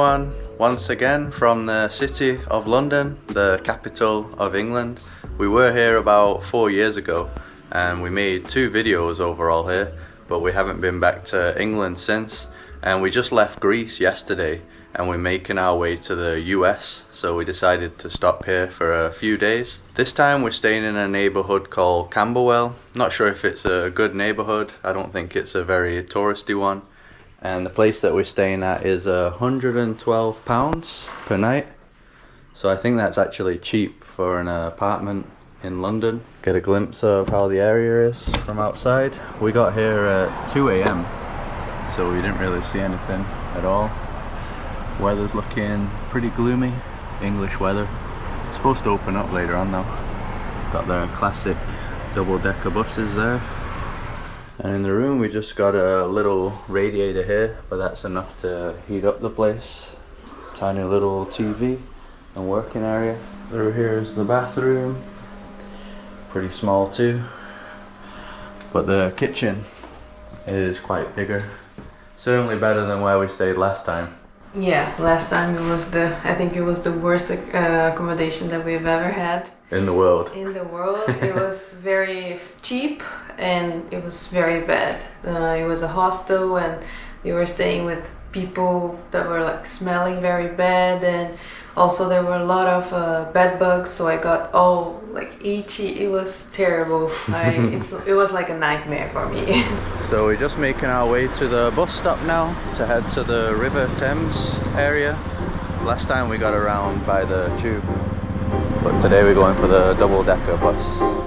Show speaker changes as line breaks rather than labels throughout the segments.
everyone, once again from the city of London, the capital of England. We were here about 4 years ago and we made 2 videos overall here, but we haven't been back to England since, and we just left Greece yesterday and we're making our way to the US, so we decided to stop here for a few days. This time we're staying in a neighbourhood called Camberwell. Not sure if it's a good neighbourhood, I don't think it's a very touristy one. And the place that we're staying at is £112 per night. So I think that's actually cheap for an apartment in London. Get a glimpse of how the area is from outside. We got here at 2 AM, so we didn't really see anything at all. Weather's looking pretty gloomy, English weather. It's supposed to open up later on though. Got the classic double-decker buses there. And in the room we just got a little radiator here, but that's enough to heat up the place. Tiny little TV and working area. Through here is the bathroom. Pretty small too. But the kitchen is quite bigger. Certainly better than where we stayed last time.
Yeah, last time I think it was the worst accommodation that we've ever had.
In the world.
In the world. It was very cheap and it was very bad. It was a hostel and we were staying with people that were like smelling very bad, and also there were a lot of bed bugs, so I got all like itchy. It was terrible. It was like a nightmare for me.
So we're just making our way to the bus stop now to head to the River Thames area. Last time we got around by the tube, but today we're going for the double-decker bus.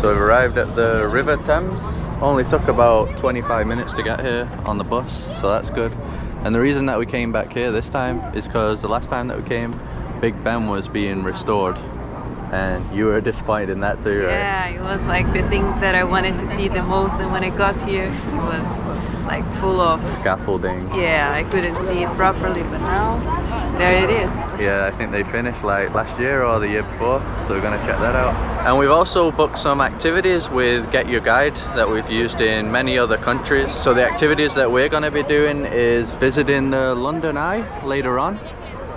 So we've arrived at the River Thames. Only took about 25 minutes to get here on the bus, so that's good. And the reason that we came back here this time is because the last time that we came, Big Ben was being restored. And you were disappointed in that too, right?
Yeah, it was like the thing that I wanted to see the most, and when I got here, it was like full of
scaffolding.
Yeah, I couldn't see it properly, but now there it is.
Yeah, I think they finished like last year or the year before, so we're gonna check that out. And we've also booked some activities with GetYourGuide that we've used in many other countries. So the activities that we're gonna be doing is visiting the London Eye later on.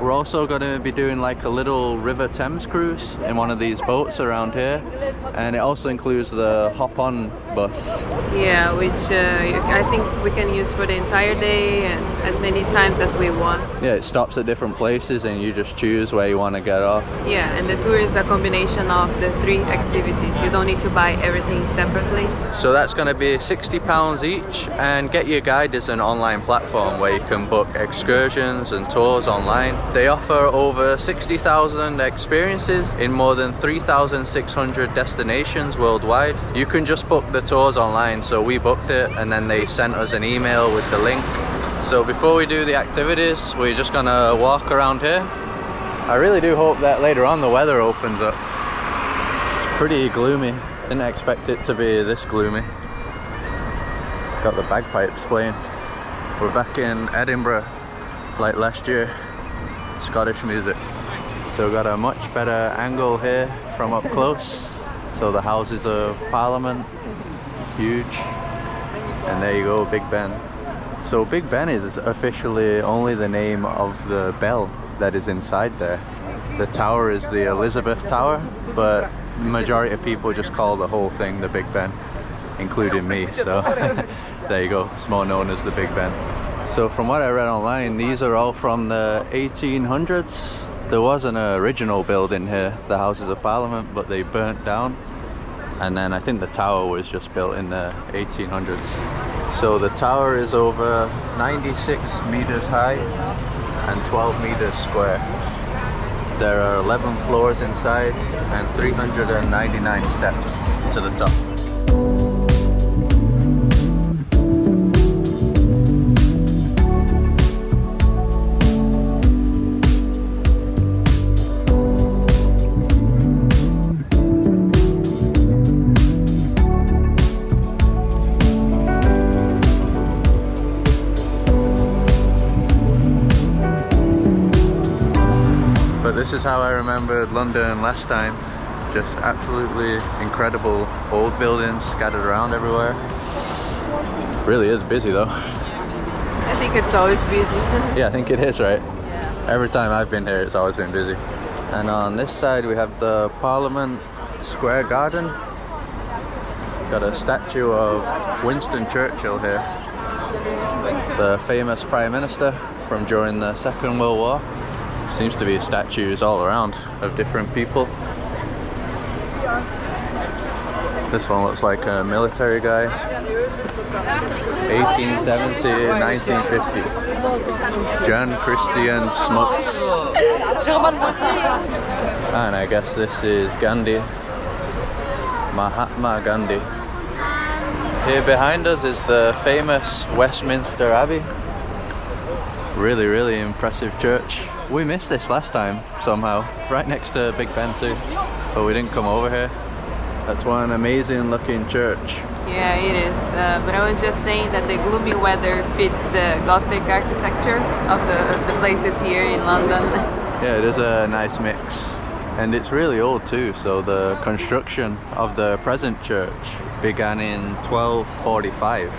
We're also going to be doing like a little River Thames cruise in one of these boats around here, and it also includes the hop-on bus.
Yeah, which I think we can use for the entire day and as many times as we want.
Yeah, it stops at different places and you just choose where you want to get off.
Yeah, and the tour is a combination of the 3 activities. You don't need to buy everything separately.
So that's going to be £60 each, and GetYourGuide is an online platform where you can book excursions and tours online. They offer over 60,000 experiences in more than 3,600 destinations worldwide. You can just book the tours online, so we booked it and then they sent us an email with the link. So before we do the activities, we're just gonna walk around here. I really do hope that later on the weather opens up. It's pretty gloomy. Didn't expect it to be this gloomy. Got the bagpipes playing. We're back in Edinburgh like last year. Scottish music. So we've got a much better angle here from up close. So the Houses of Parliament, huge. And there you go, Big Ben. So Big Ben is officially only the name of the bell that is inside there. The tower is the Elizabeth Tower, but the majority of people just call the whole thing the Big Ben, including me. So there you go, it's more known as the Big Ben. So from what I read online, these are all from the 1800s. There was an original building here, the Houses of Parliament, but they burnt down. And then I think the tower was just built in the 1800s. So the tower is over 96 meters high and 12 meters square. There are 11 floors inside and 399 steps to the top. But this is how I remembered London last time. Just absolutely incredible old buildings scattered around everywhere. Really is busy though.
I think it's always busy.
Yeah, I think it is, right?
Yeah.
Every time I've been here, it's always been busy. And on this side, we have the Parliament Square Garden. Got a statue of Winston Churchill here, the famous Prime Minister from during the Second World War. Seems to be statues all around of different people. This one looks like a military guy. 1870, 1950. John Christian Smuts. And I guess this is Gandhi. Mahatma Gandhi. Here behind us is the famous Westminster Abbey. Really, really impressive church. We missed this last time somehow, right next to Big Ben too, but we didn't come over here. That's one amazing looking church.
Yeah, it is. But I was just saying that the gloomy weather fits the Gothic architecture of the places here in London.
Yeah, it is a nice mix. And it's really old too, so the construction of the present church began in 1245.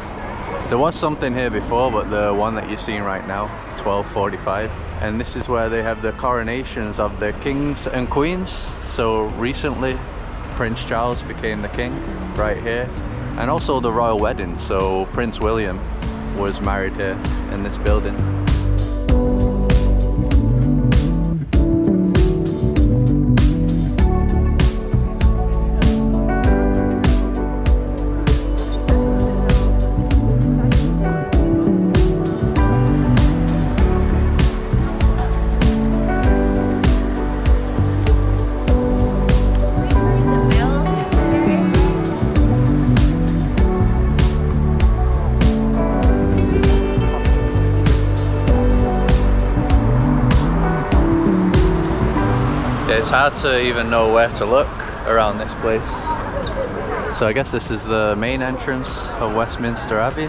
There was something here before, but the one that you're seeing right now, 1245. And this is where they have the coronations of the kings and queens. So recently, Prince Charles became the king right here. And also the royal wedding, so Prince William was married here in this building. It's hard to even know where to look around this place. So I guess this is the main entrance of Westminster Abbey.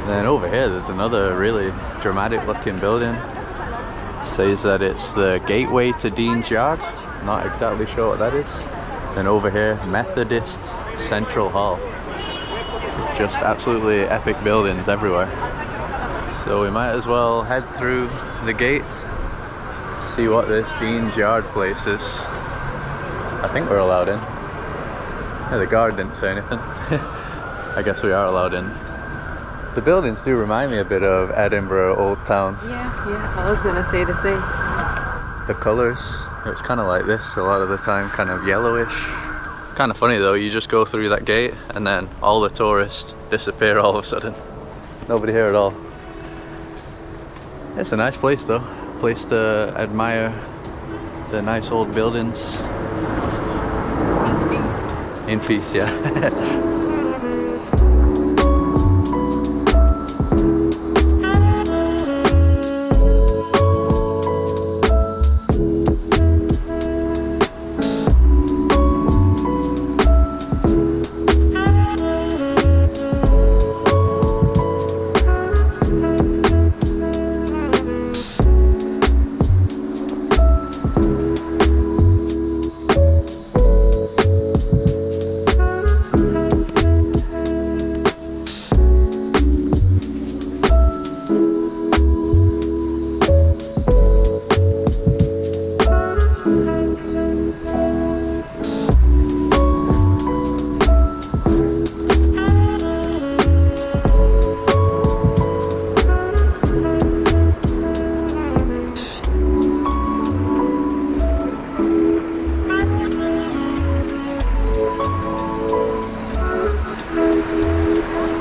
And then over here there's another really dramatic looking building. It says that it's the gateway to Dean's Yard. Not exactly sure what that is. And over here, Methodist Central Hall. Just absolutely epic buildings everywhere. So we might as well head through the gate, see what this Dean's Yard place is. I think we're allowed in. Yeah, the guard didn't say anything. I guess we are allowed in. The buildings do remind me a bit of Edinburgh Old Town.
Yeah, I was gonna say the same.
The colours, it's kind of like this a lot of the time, kind of yellowish. Kind of funny though, you just go through that gate and then all the tourists disappear all of a sudden. Nobody here at all. It's a nice place though. Place to admire the nice old buildings. In peace, yeah.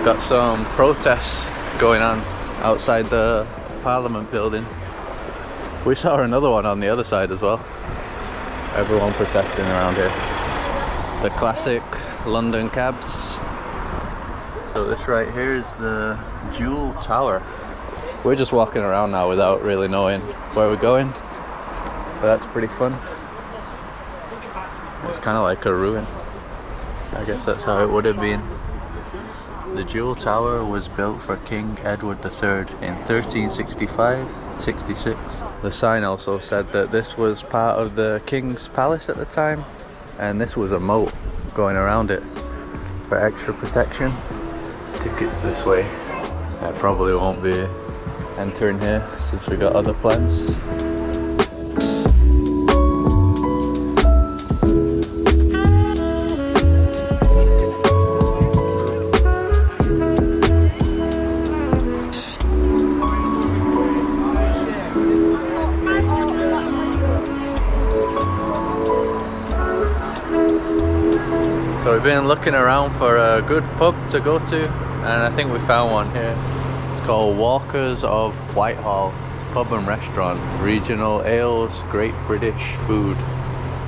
Got some protests going on outside the Parliament building. We saw another one on the other side as well. Everyone protesting around here. The classic London cabs. So this right here is the Jewel Tower. We're just walking around now without really knowing where we're going, but that's pretty fun. It's kind of like a ruin. I guess that's how it would have been. The Jewel Tower was built for King Edward III in 1365 66. The sign also said that this was part of the King's Palace at the time, and this was a moat going around it for extra protection. Tickets this way. I probably won't be entering here since we got other plans. So we've been looking around for a good pub to go to, and I think we found one here. It's called Walkers of Whitehall Pub and Restaurant. Regional ales, great British food,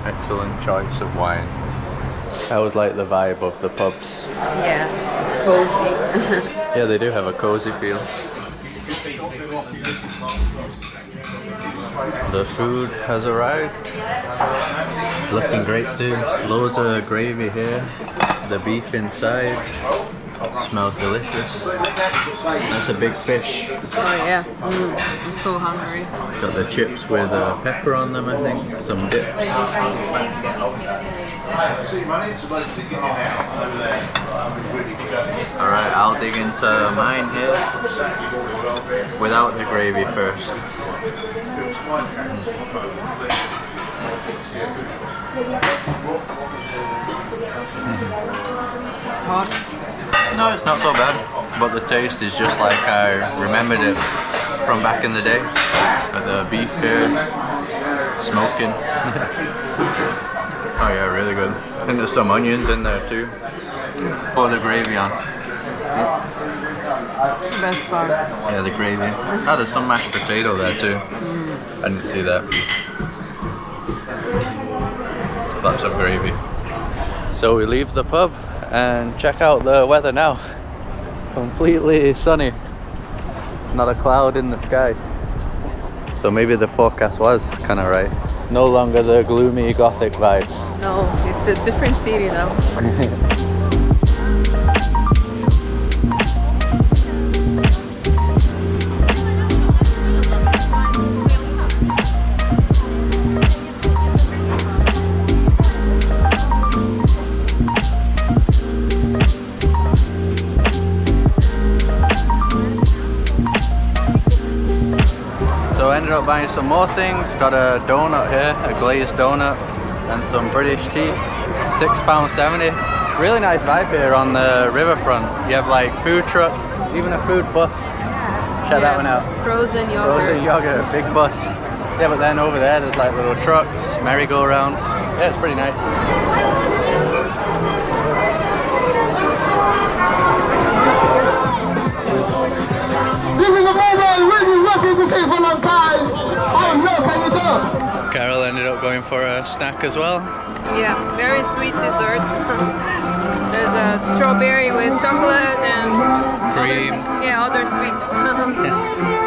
excellent choice of wine. I always like the vibe of the pubs.
Yeah, cozy.
Yeah, they do have a cozy feel. The food has arrived. It's looking great too. Loads of gravy here. The beef inside. Smells delicious. That's a big fish.
Oh yeah, I'm so hungry.
Got the chips with pepper on them, I think. Some dips. Alright, I'll dig into mine here without the gravy first.
Hot?
No, it's not so bad, but the taste is just like I remembered it from back in the day. Got the beef here, smoking. Oh yeah, really good. I think there's some onions in there too. Pour the gravy on.
Best part.
Yeah, the gravy. Oh, there's some mashed potato there too. I didn't see that. Lots of gravy. So we leave the pub and check out the weather now. Completely sunny. Not a cloud in the sky. So maybe the forecast was kind of right. No longer the gloomy gothic vibes.
No, it's a different city now.
So I ended up buying some more things. Got a donut here, a glazed donut, and some British tea. £6.70. Really nice vibe here on the riverfront. You have like food trucks, even a food bus. Check that one out.
Frozen yogurt.
Frozen yogurt, big bus. Yeah, but then over there there's like little trucks, merry-go-round. Yeah, it's pretty nice.
This is a moment we've been working to see for a long time. Oh no, can you do?
Carol ended up going for a snack as well.
Yeah, very sweet dessert. There's a strawberry with chocolate and
Cream.
Other sweets.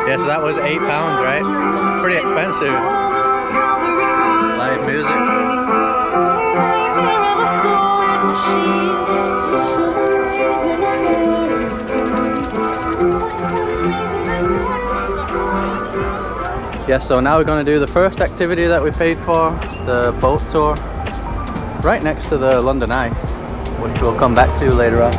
Yeah, so that was £8, right? Pretty expensive. Live music. Yeah, so now we're going to do the first activity that we paid for, the boat tour, right next to the London Eye, which we'll come back to later on.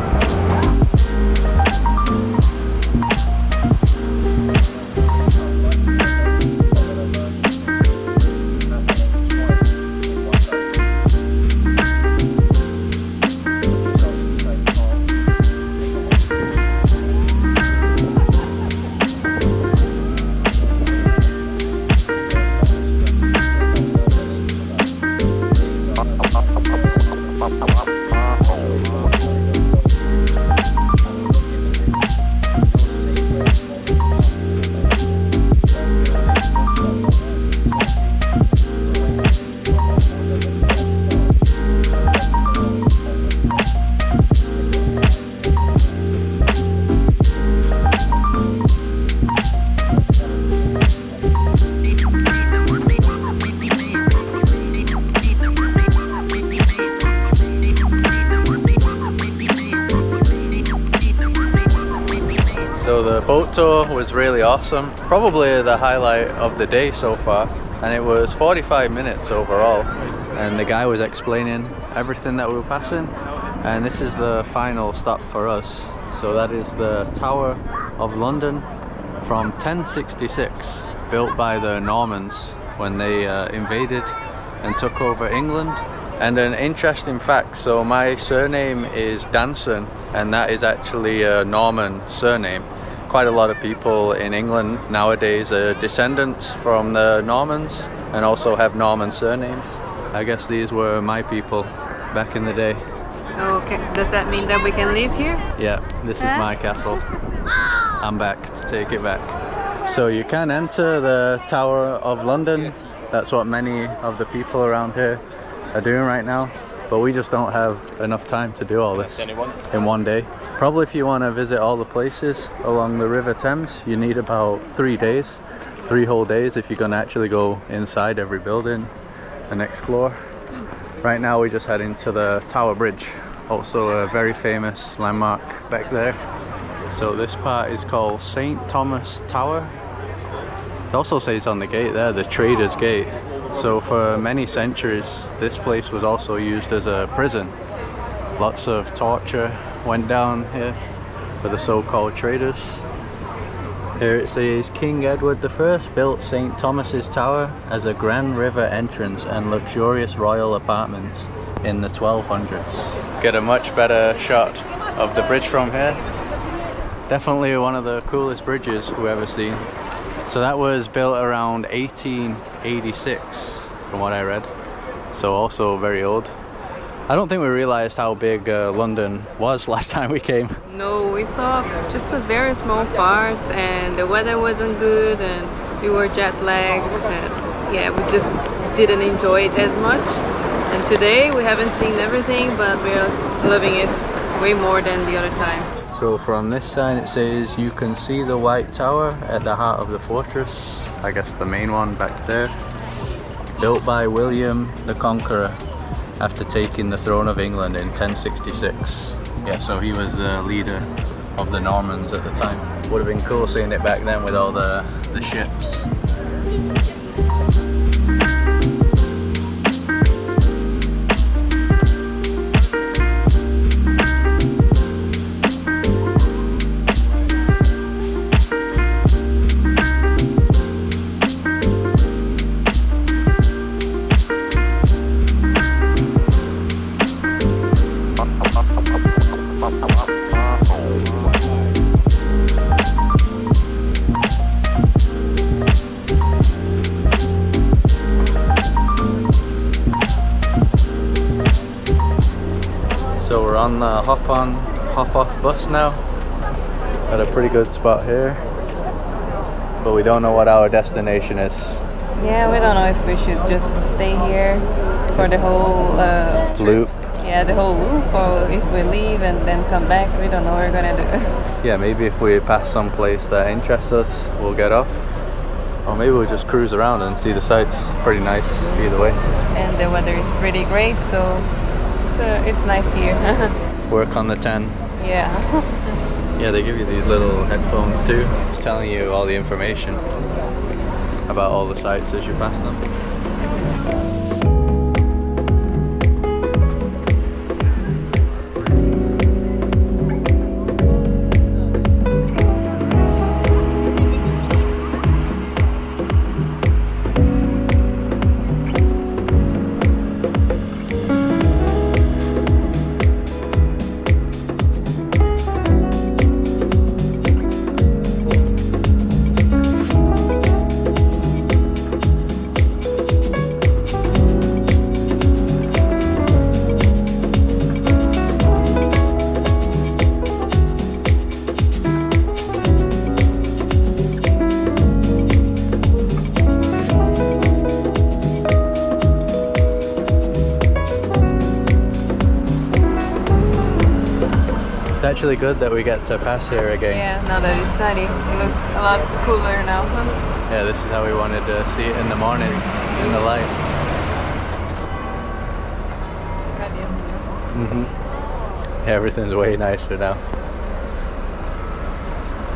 boat tour was really awesome. Probably the highlight of the day so far. And it was 45 minutes overall. And the guy was explaining everything that we were passing. And this is the final stop for us. So that is the Tower of London from 1066, built by the Normans when they invaded and took over England. And an interesting fact, so my surname is Danson, and that is actually a Norman surname. Quite a lot of people in England nowadays are descendants from the Normans and also have Norman surnames. I guess these were my people back in the day.
Okay, does that mean that we can live here?
Yeah, this is my castle. I'm back to take it back. So you can enter the Tower of London. That's what many of the people around here are doing right now, but we just don't have enough time to do all this in one day. Probably if you want to visit all the places along the River Thames, you need about 3 days, 3 whole days if you're going to actually go inside every building and explore. Right now we're just heading to the Tower Bridge, also a very famous landmark back there. So this part is called St. Thomas Tower. It also says on the gate there, the Traders Gate. So for many centuries, this place was also used as a prison. Lots of torture went down here for the so-called traders. Here it says King Edward I built St. Thomas's Tower as a grand river entrance and luxurious royal apartments in the 1200s. Get a much better shot of the bridge from here. Definitely one of the coolest bridges we've ever seen. So that was built around 1886 from what I read, so also very old. I don't think we realized how big London was last time we came.
No, we saw just a very small part, and the weather wasn't good and we were jet lagged, and yeah, we just didn't enjoy it as much. And today we haven't seen everything, but we're loving it way more than the other time.
So from this side it says you can see the White Tower at the heart of the fortress. I guess the main one back there. Built by William the Conqueror after taking the throne of England in 1066. Yeah, so he was the leader of the Normans at the time. Would have been cool seeing it back then with all the ships. So we're on the hop-on, hop-off bus now. Got a pretty good spot here, but we don't know what our destination is.
Yeah, we don't know if we should just stay here for the whole
loop.
Yeah, the whole loop, or if we leave and then come back. We don't know what we're gonna do.
Yeah, maybe if we pass some place that interests us, we'll get off. Or maybe we'll just cruise around and see the sights. Pretty nice either way.
And the weather is pretty great, so it's nice here.
Work on the 10.
Yeah.
Yeah, they give you these little headphones too. It's telling you all the information about all the sites as you pass them. It's actually good that we get to pass here again.
Yeah, now that it's sunny, it looks a lot cooler now.
Yeah, this is how we wanted to see it in the morning, in the light. Yeah, everything's way nicer now.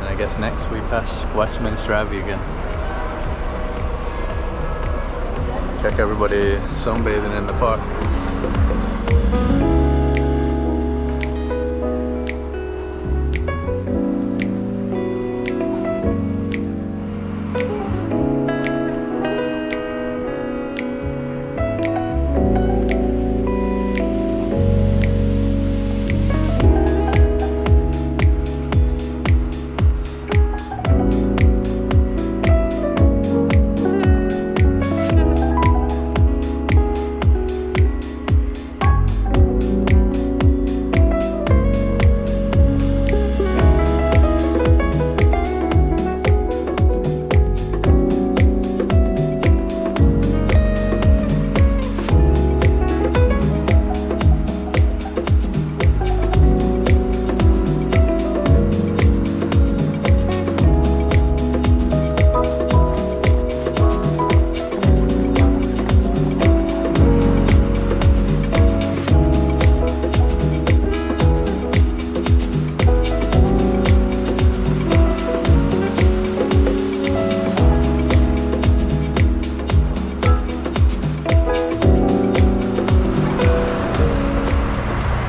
And I I guess next we pass Westminster Abbey again. Check everybody sunbathing in the park.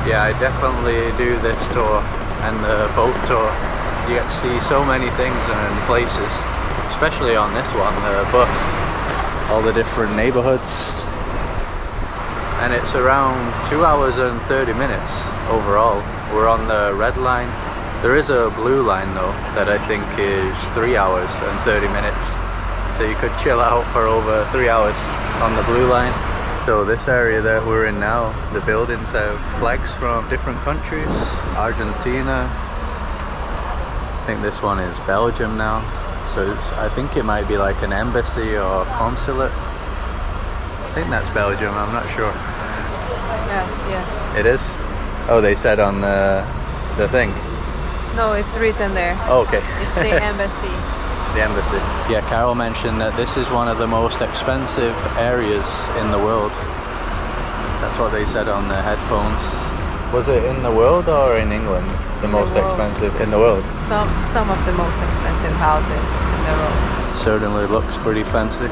Yeah, I definitely do this tour and the boat tour. You get to see so many things and places, especially on this one, the bus, all the different neighborhoods. And it's around 2 hours and 30 minutes overall. We're on the red line. There is a blue line though that I think is 3 hours and 30 minutes. So you could chill out for over 3 hours on the blue line. So this area that we're in now, the buildings have flags from different countries. Argentina, I think this one is Belgium now. So I think it might be like an embassy or consulate. I think that's Belgium, I'm not sure.
Yeah.
It is? Oh, they said on the thing?
No, it's written there.
Oh, okay.
It's the embassy.
The embassy. Yeah, Carol mentioned that this is one of the most expensive areas in the world. That's what they said on the headphones. Was it in the world or in England? The most expensive in the world?
Some of the most expensive houses in the world.
Certainly looks pretty fancy.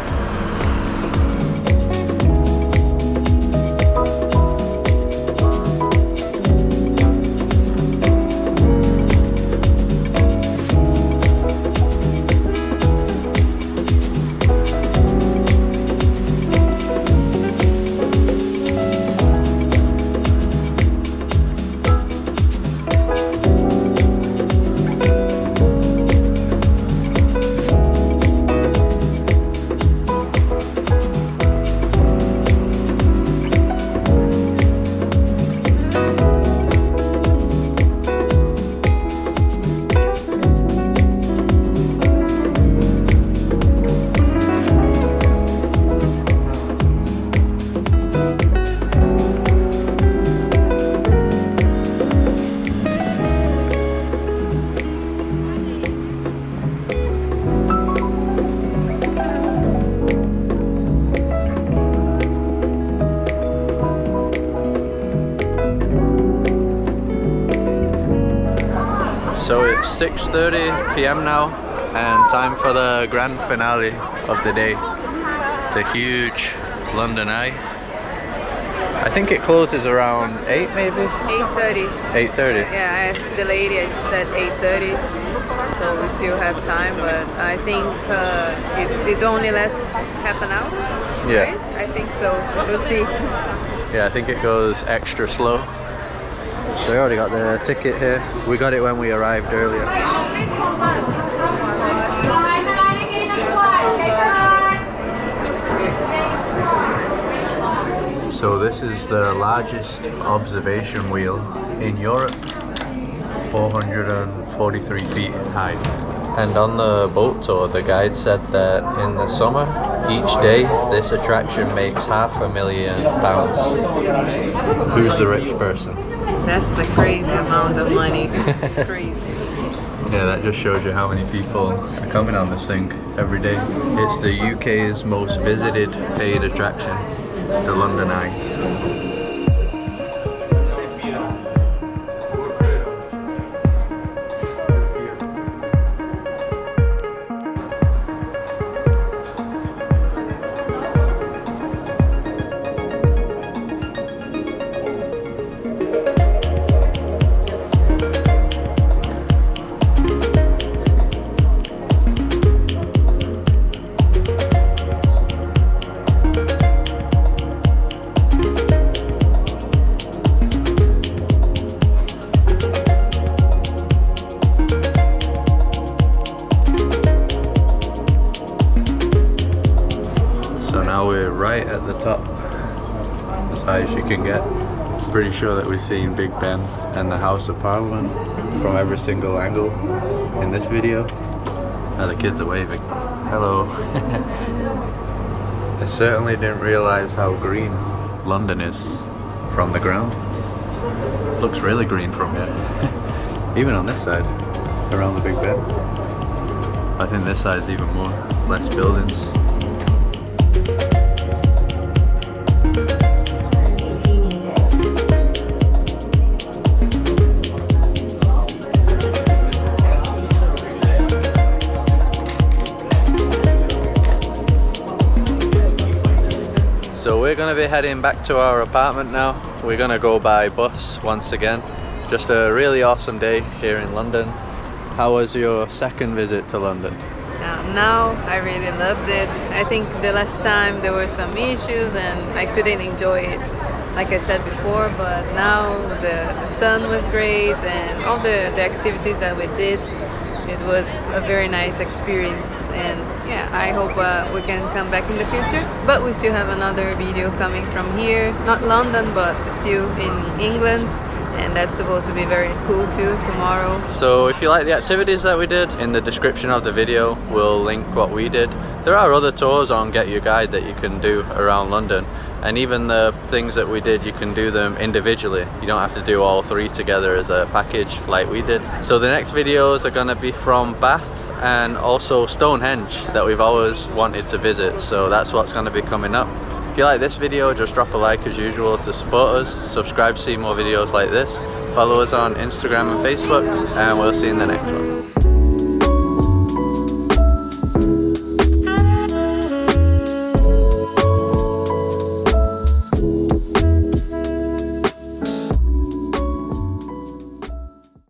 So it's 6:30 p.m. now and time for the grand finale of the day. The huge London Eye. I think it closes around 8 maybe?
8:30.
8:30?
Yeah, I asked the lady and she said 8:30. So we still have time, but I think it only lasts half an hour.
Yeah.
Right? I think so. We'll see.
Yeah, I think it goes extra slow. So we already got the ticket here. We got it when we arrived earlier. So this is the largest observation wheel in Europe, 443 feet high. And on the boat tour, the guide said that in the summer, each day, this attraction makes £500,000. Who's the rich person?
That's a crazy amount of money. Crazy.
Yeah, that just shows you how many people are coming on this thing every day. It's the UK's most visited paid attraction, the London Eye. So now we're right at the top, as high as you can get. Pretty sure that we've seen Big Ben and the House of Parliament from every single angle in this video. Now the kids are waving. Hello. I certainly didn't realise how green London is from the ground. It looks really green from here. Even on this side, around the Big Ben. I think this side is even more, less buildings. So we're gonna be heading back to our apartment now. We're gonna go by bus once again. Just a really awesome day here in London. How was your second visit to London?
Now I really loved it. I think the last time there were some issues and I couldn't enjoy it like I said before, but now the sun was great and all the activities that we did, it was a very nice experience. And yeah, I hope we can come back in the future. But we still have another video coming from here, not London but still in England, and that's supposed to be very cool too tomorrow.
So if you like the activities that we did, in the description of the video we'll link what we did. There are other tours on Get Your Guide that you can do around London, and even the things that we did, you can do them individually. You don't have to do all three together as a package like we did. So the next videos are going to be from Bath and also Stonehenge that we've always wanted to visit, so that's what's going to be coming up. If you like this video, just drop a like as usual to support us, subscribe to see more videos like this, follow us on Instagram and Facebook, and we'll see you in the next one.